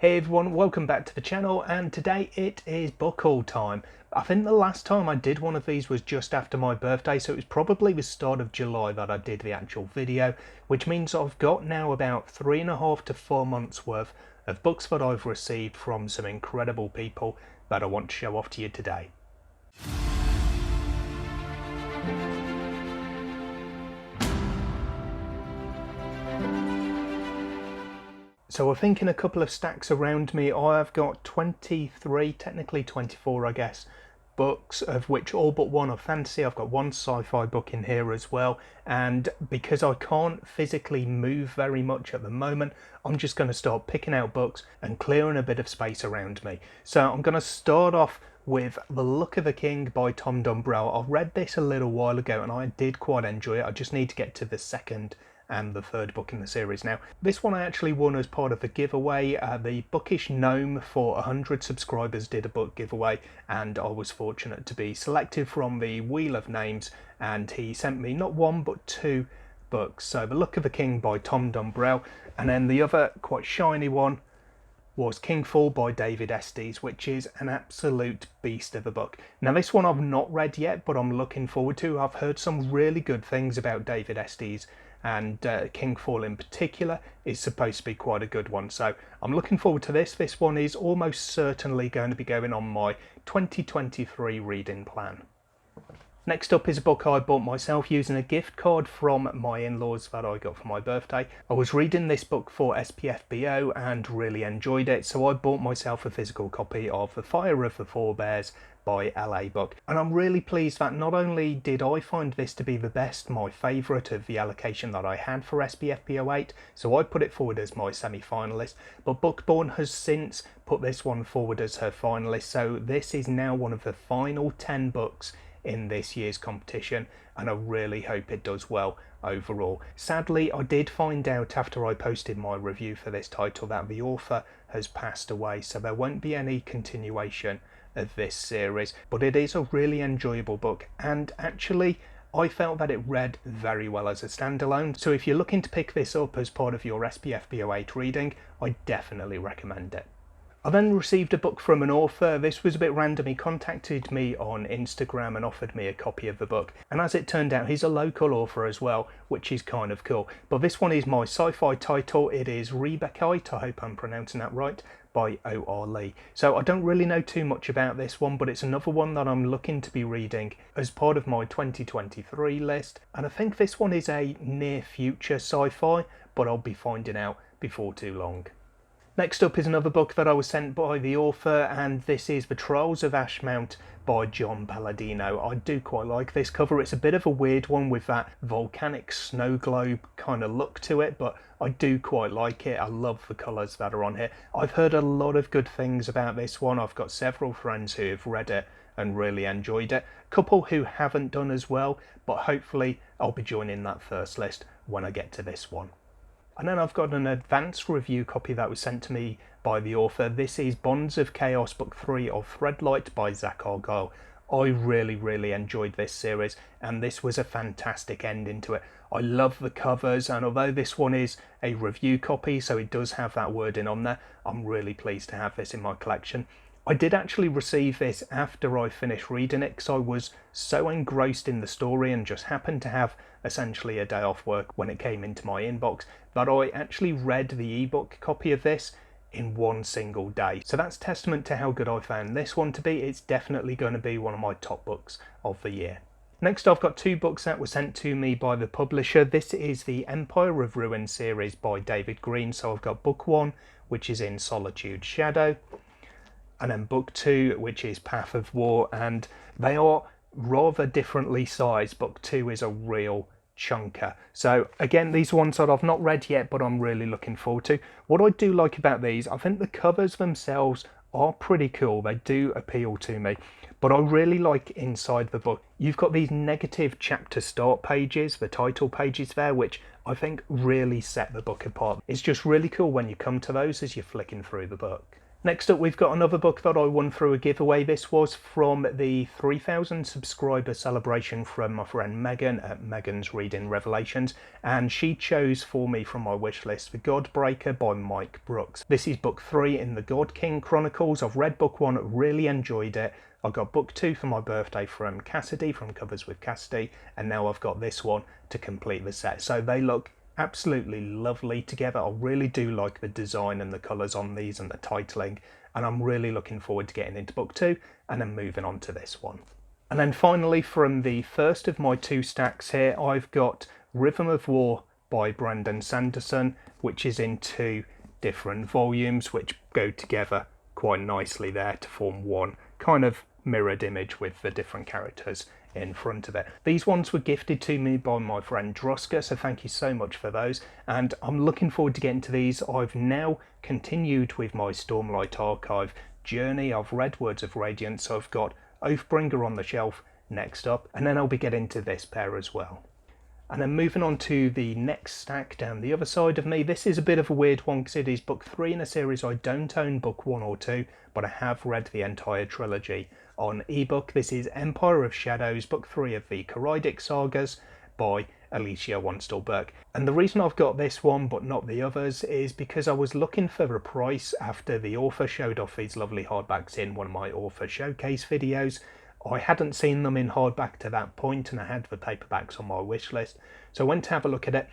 Hey everyone, welcome back to the channel, and today it is book haul time. I think the last time I did one of these was just after my birthday, so it was probably the start of July that I did the actual video, which means I've got now about 3.5 to 4 months worth of books that I've received from some incredible people that I want to show off to you today. So I think in a couple of stacks around me I've got 23, technically 24 I guess, books, of which all but one are fantasy. I've got one sci-fi book in here as well, and because I can't physically move very much at the moment, I'm just going to start picking out books and clearing a bit of space around me. So I'm going to start off with The Luck of a King by Tom Dumbrell. I read this a little while ago and I did quite enjoy it. I just need to get to the second and the third book in the series. Now, this one I actually won as part of a giveaway. The Bookish Gnome for 100 subscribers did a book giveaway, and I was fortunate to be selected from the Wheel of Names, and he sent me not one but two books. So The Luck of a King by Tom Dumbrell, and then the other quite shiny one was Kingfall by David Estes, which is an absolute beast of a book. Now this one I've not read yet, but I'm looking forward to. I've heard some really good things about David Estes, and Kingfall in particular is supposed to be quite a good one, so I'm looking forward to this. This one is almost certainly going to be going on my 2023 reading plan. Next up is a book I bought myself using a gift card from my in-laws that I got for my birthday. I was reading this book for SPFBO and really enjoyed it, so I bought myself a physical copy of The Fire of the Forebears by LA Book. And I'm really pleased that not only did I find this to be the best, my favourite of the allocation that I had for SPFBO 8, so I put it forward as my semi-finalist, but Bookborn has since put this one forward as her finalist, so this is now one of the final 10 books in this year's competition, and I really hope it does well overall. Sadly, I did find out after I posted my review for this title that the author has passed away, so there won't be any continuation of this series, but it is a really enjoyable book, and actually I felt that it read very well as a standalone, so if you're looking to pick this up as part of your SPFBO 8 reading, I definitely recommend it. I then received a book from an author. This was a bit random. He contacted me on Instagram and offered me a copy of the book, and as it turned out he's a local author as well, which is kind of cool. But this one is my sci-fi title. It is Rebekite, I hope I'm pronouncing that right, by O.R. Lee. So I don't really know too much about this one, but it's another one that I'm looking to be reading as part of my 2023 list, and I think this one is a near future sci-fi, but I'll be finding out before too long. Next up is another book that I was sent by the author, and this is The Trials of Ashmount by John Palladino. I do quite like this cover. It's a bit of a weird one with that volcanic snow globe kind of look to it, but I do quite like it. I love the colours that are on here. I've heard a lot of good things about this one. I've got several friends who have read it and really enjoyed it. A couple who haven't done as well, but hopefully I'll be joining that first list when I get to this one. And then I've got an advanced review copy that was sent to me by the author. This is Bonds of Chaos Book 3 of Threadlight by Zach Argyle. I really enjoyed this series, and this was a fantastic ending to it. I love the covers, and although this one is a review copy, so it does have that wording on there, I'm really pleased to have this in my collection. I did actually receive this after I finished reading it, because I was so engrossed in the story and just happened to have essentially a day off work when it came into my inbox, that I actually read the ebook copy of this in one single day. So that's testament to how good I found this one to be. It's definitely going to be one of my top books of the year. Next, I've got two books that were sent to me by the publisher. This is the Empire of Ruin series by David Green. So I've got book 1, which is In Solitude's Shadow, and then book 2, which is Path of War, and they are rather differently sized. Book 2 is a real chunker. So again, these ones that I've not read yet, but I'm really looking forward to. What I do like about these, I think the covers themselves are pretty cool. They do appeal to me, but I really like inside the book, you've got these negative chapter start pages, the title pages there, which I think really set the book apart. It's just really cool when you come to those as you're flicking through the book. Next up, we've got another book that I won through a giveaway. This was from the 3,000 subscriber celebration from my friend Megan at Megan's Reading Revelations, and she chose for me from my wish list The Godbreaker by Mike Brooks. This is book 3 in the God King Chronicles. I've read book 1, really enjoyed it. I got book 2 for my birthday from Cassidy, from Covers with Cassidy, and now I've got this one to complete the set. So they look absolutely lovely together. I really do like the design and the colours on these and the titling, and I'm really looking forward to getting into book 2 and then moving on to this one. And then finally, from the first of my 2 stacks here, I've got Rhythm of War by Brandon Sanderson, which is in 2 different volumes which go together quite nicely there to form one kind of mirrored image with the different characters in front of it. These ones were gifted to me by my friend Droska, so thank you so much for those, and I'm looking forward to getting to these. I've now continued with my Stormlight archive journey. I've read Words of Radiance, so I've got Oathbringer on the shelf next up, and then I'll be getting to this pair as well. And then moving on to the next stack down the other side of me, this is a bit of a weird one because it is book 3 in a series. I don't own book 1 or 2, but I have read the entire trilogy on ebook. This is Empire of Shadows, book 3 of the Karidic Sagas by Alicia Wanstall-Burke. And the reason I've got this one but not the others is because I was looking for a price after the author showed off these lovely hardbacks in one of my author showcase videos. I hadn't seen them in hardback to that point, and I had the paperbacks on my wish list, so I went to have a look at it.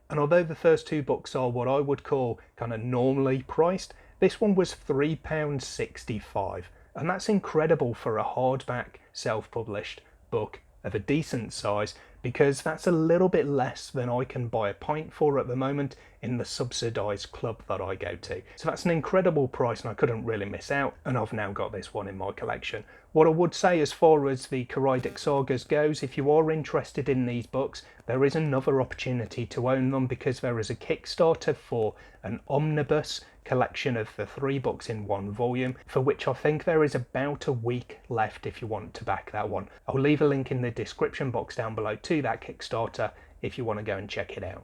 And although the first 2 books are what I would call kind of normally priced, this one was £3.65, and that's incredible for a hardback self-published book of a decent size, because that's a little bit less than I can buy a pint for at the moment in the subsidised club that I go to. So that's an incredible price, and I couldn't really miss out, and I've now got this one in my collection. What I would say as far as the Karidic Sagas goes, if you are interested in these books, there is another opportunity to own them, because there is a Kickstarter for an omnibus collection of the 3 books in 1 volume, for which I think there is about a week left if you want to back that one. I'll leave a link in the description box down below to that Kickstarter if you want to go and check it out.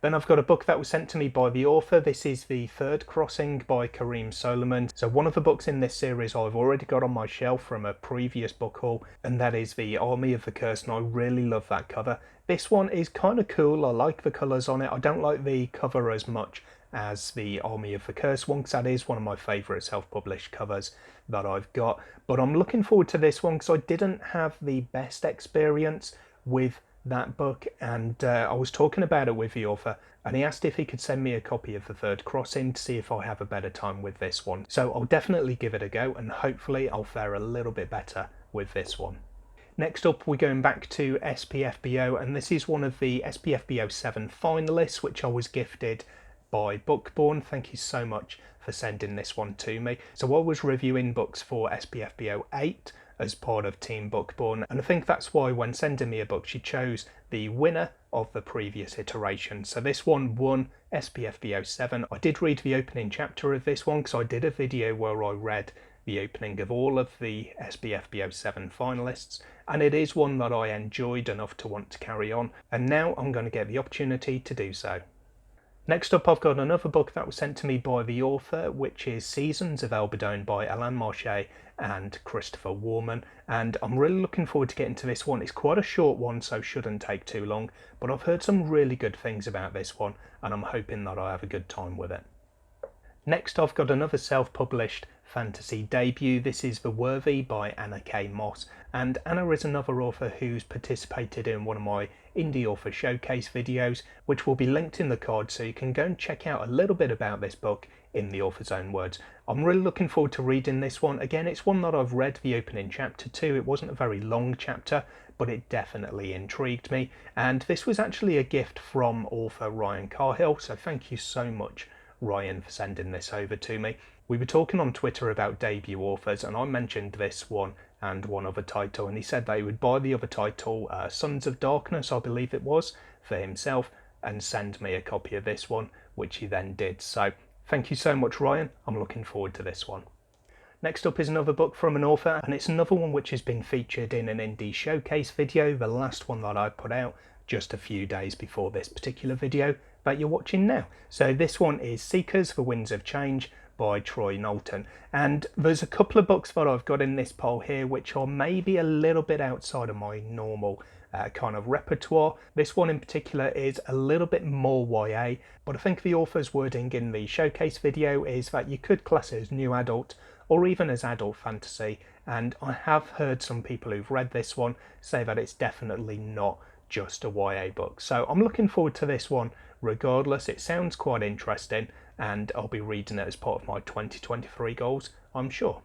Then I've got a book that was sent to me by the author. This is The Third Crossing by Kareem Solomon. So one of the books in this series I've already got on my shelf from a previous book haul, and that is The Army of the Curse, and I really love that cover. This one is kind of cool. I like the colours on it. I don't like the cover as much as the Army of the Curse one, because that is one of my favourite self-published covers that I've got. But I'm looking forward to this one because I didn't have the best experience with that book, and I was talking about it with the author, and he asked if he could send me a copy of The Third Crossing to see if I have a better time with this one. So I'll definitely give it a go, and hopefully I'll fare a little bit better with this one. Next up, we're going back to SPFBO, and this is one of the SPFBO 7 finalists, which I was gifted by Bookborn. Thank you so much for sending this one to me. So I was reviewing books for SPFBO 8 as part of Team Bookborn, and I think that's why when sending me a book she chose the winner of the previous iteration. So this one won SPFBO 7. I did read the opening chapter of this one because I did a video where I read the opening of all of the SPFBO 7 finalists, and it is one that I enjoyed enough to want to carry on, and now I'm going to get the opportunity to do so. Next up, I've got another book that was sent to me by the author, which is Seasons of Elbadone by Alain Marché and Christopher Warman, and I'm really looking forward to getting to this one. It's quite a short one, so shouldn't take too long, but I've heard some really good things about this one, and I'm hoping that I have a good time with it. Next, I've got another self-published fantasy debut. This is The Worthy by Anna K. Moss, and Anna is another author who's participated in one of my indie author showcase videos, which will be linked in the card, so you can go and check out a little bit about this book in the author's own words. I'm really looking forward to reading this one. Again, it's one that I've read the opening chapter to. It wasn't a very long chapter, but it definitely intrigued me, and this was actually a gift from author Ryan Carhill, so thank you so much, Ryan, for sending this over to me. We were talking on Twitter about debut authors, and I mentioned this one and one other title, and he said that he would buy the other title, Sons of Darkness, I believe it was, for himself, and send me a copy of this one, which he then did. So thank you so much, Ryan. I'm looking forward to this one. Next up is another book from an author, and it's another one which has been featured in an indie showcase video, the last one that I put out just a few days before this particular video that you're watching now. So this one is Seekers for Winds of Change by Troy Knowlton. And there's a couple of books that I've got in this poll here which are maybe a little bit outside of my normal kind of repertoire. This one in particular is a little bit more YA, but I think the author's wording in the showcase video is that you could class it as new adult or even as adult fantasy, and I have heard some people who've read this one say that it's definitely not just a YA book. So I'm looking forward to this one regardless. It sounds quite interesting and I'll be reading it as part of my 2023 goals, I'm sure.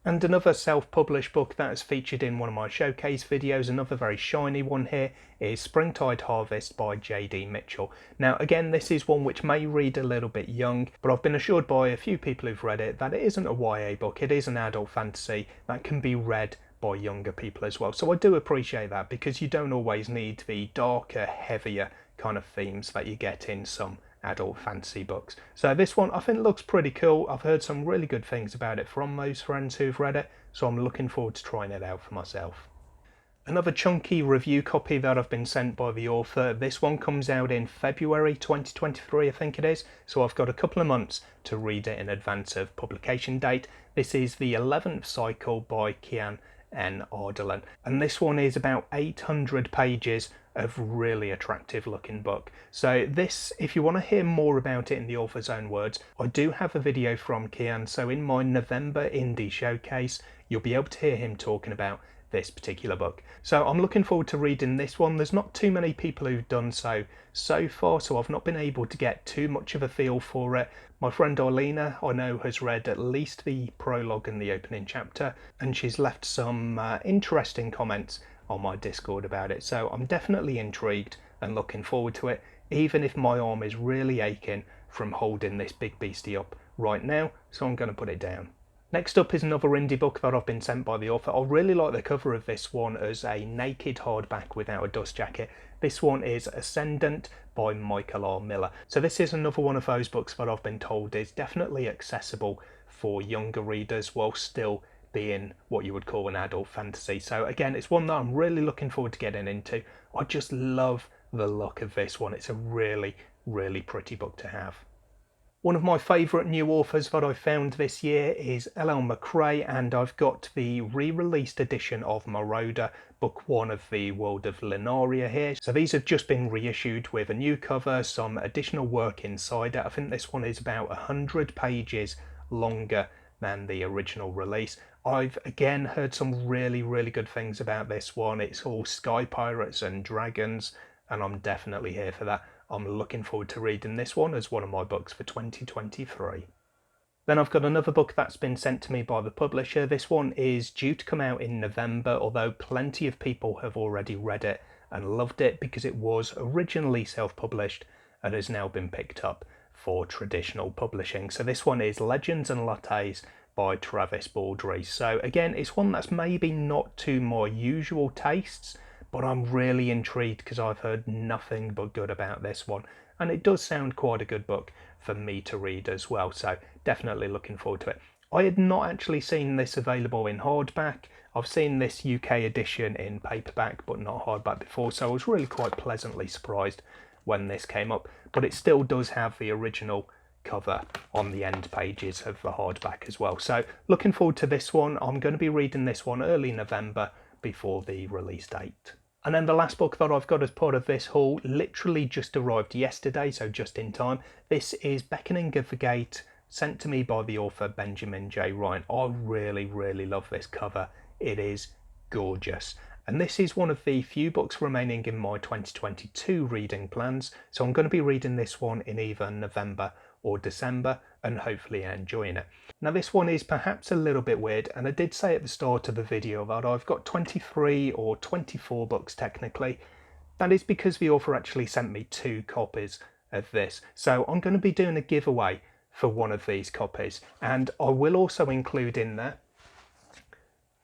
And another self-published book that is featured in one of my showcase videos, another very shiny one here, is Springtide Harvest by J.D. Mitchell. Now again, this is one which may read a little bit young, but I've been assured by a few people who've read it that it isn't a YA book, it is an adult fantasy that can be read by younger people as well. So I do appreciate that, because you don't always need the darker, heavier kind of themes that you get in some adult fantasy books. So this one I think looks pretty cool. I've heard some really good things about it from those friends who've read it, so I'm looking forward to trying it out for myself. Another chunky review copy that I've been sent by the author. This one comes out in February 2023, I think it is, so I've got a couple of months to read it in advance of publication date. This is the 11th cycle by Kian N. Ardalan, and this one is about 800 pages of really attractive looking book. So this, if you want to hear more about it in the author's own words, I do have a video from Kian, so in my November indie showcase you'll be able to hear him talking about this particular book. So I'm looking forward to reading this one. There's not too many people who've done so far, so I've not been able to get too much of a feel for it. My friend Arlena, I know, has read at least the prologue and the opening chapter, and she's left some interesting comments on my Discord about it, so I'm definitely intrigued and looking forward to it, even if my arm is really aching from holding this big beastie up right now, so I'm going to put it down. Next up is another indie book that I've been sent by the author. I really like the cover of this one as a naked hardback without a dust jacket. This one is Ascendant by Michael R. Miller. So this is another one of those books that I've been told is definitely accessible for younger readers while still being what you would call an adult fantasy. So again, it's one that I'm really looking forward to getting into. I just love the look of this one. It's a really, really pretty book to have. One of my favourite new authors that I found this year is L.L. McRae, and I've got the re-released edition of Marauder, book 1 of the World of Lunaria here. So these have just been reissued with a new cover, some additional work inside it. I think this one is about 100 pages longer than the original release. I've again heard some really, really good things about this one. It's all sky pirates and dragons, and I'm definitely here for that. I'm looking forward to reading this one as one of my books for 2023. Then I've got another book that's been sent to me by the publisher. This one is due to come out in November, although plenty of people have already read it and loved it because it was originally self-published and has now been picked up for traditional publishing. So this one is Legends and Lattes by Travis Baldry. So again, it's one that's maybe not to my usual tastes, but I'm really intrigued because I've heard nothing but good about this one, and it does sound quite a good book for me to read as well, so definitely looking forward to it. I had not actually seen this available in hardback. I've seen this UK edition in paperback but not hardback before, so I was really quite pleasantly surprised when this came up, but it still does have the original cover on the end pages of the hardback as well. So looking forward to this one. I'm going to be reading this one early November before the release date. And then the last book that I've got as part of this haul literally just arrived yesterday, so just in time. This is Beckoning of the Gate, sent to me by the author Benjamin J. Ryan. I really, really love this cover. It is gorgeous. And this is one of the few books remaining in my 2022 reading plans, so I'm going to be reading this one in either November or December and hopefully enjoying it. Now this one is perhaps a little bit weird, and I did say at the start of the video that I've got 23 or 24 books technically. That is because the author actually sent me 2 copies of this, so I'm going to be doing a giveaway for one of these copies, and I will also include in there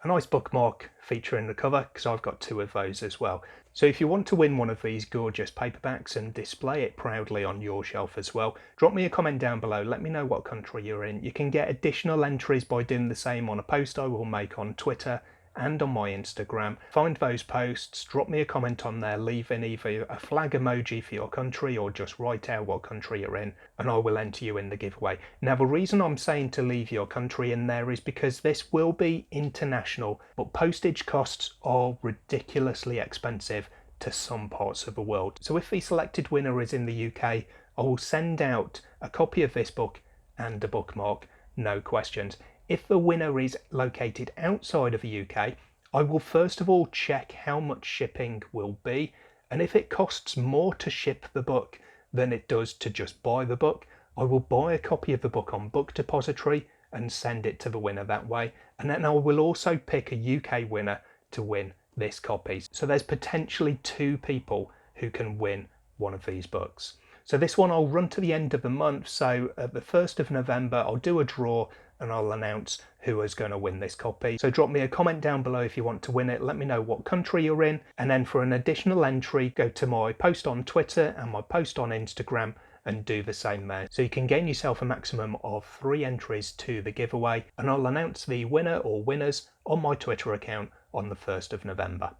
a nice bookmark featuring the cover because I've got 2 of those as well. So if you want to win one of these gorgeous paperbacks and display it proudly on your shelf as well, drop me a comment down below, let me know what country you're in. You can get additional entries by doing the same on a post I will make on Twitter and on my Instagram. Find those posts, drop me a comment on there, leave in either a flag emoji for your country or just write out what country you're in, and I will enter you in the giveaway. Now, the reason I'm saying to leave your country in there is because this will be international, but postage costs are ridiculously expensive to some parts of the world. So if the selected winner is in the UK, I will send out a copy of this book and a bookmark, no questions. If the winner is located outside of the UK, I will first of all check how much shipping will be, and if it costs more to ship the book than it does to just buy the book, I will buy a copy of the book on Book Depository and send it to the winner that way. And then I will also pick a UK winner to win this copy. So there's potentially 2 people who can win one of these books. So this one I'll run to the end of the month. So at the 1st of November, I'll do a draw and I'll announce who is going to win this copy. So drop me a comment down below if you want to win it. Let me know what country you're in. And then for an additional entry, go to my post on Twitter and my post on Instagram and do the same there. So you can gain yourself a maximum of 3 entries to the giveaway. And I'll announce the winner or winners on my Twitter account on the 1st of November.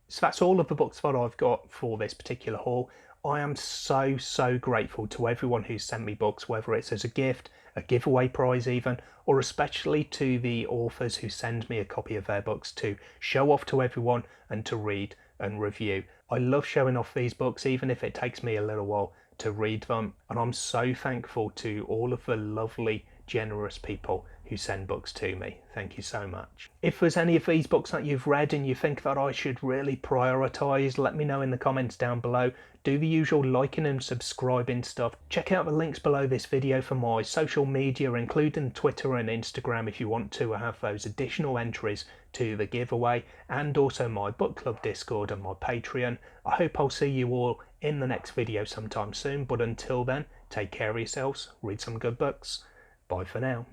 So that's all of the books that I've got for this particular haul. I am so grateful to everyone who's sent me books, whether it's as a gift, a giveaway prize even, or especially to the authors who send me a copy of their books to show off to everyone and to read and review. I love showing off these books, even if it takes me a little while to read them, and I'm so thankful to all of the lovely, generous people who send books to me. Thank you so much. If there's any of these books that you've read and you think that I should really prioritise, let me know in the comments down below. Do the usual liking and subscribing stuff. Check out the links below this video for my social media, including Twitter and Instagram, if you want to have those additional entries to the giveaway, and also my book club Discord and my Patreon. I hope I'll see you all in the next video sometime soon, but until then, take care of yourselves, read some good books. Bye for now.